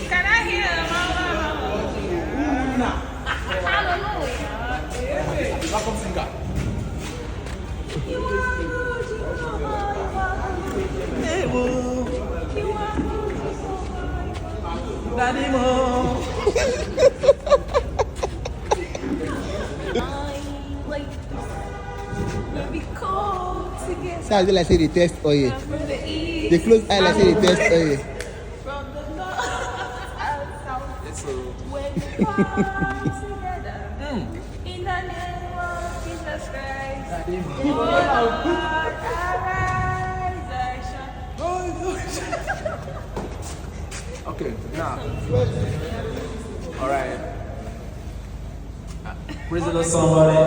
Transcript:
Can I hear hallelujah? Welcome singer. You are good, you are good. Daddy Mo. So I feel like say the test oil. The close eye like say the test oil. From the north and south, when we come together, in the name of Jesus Christ, oh Lord, arise and shine. Okay, now. All right. Praise the Lord, somebody.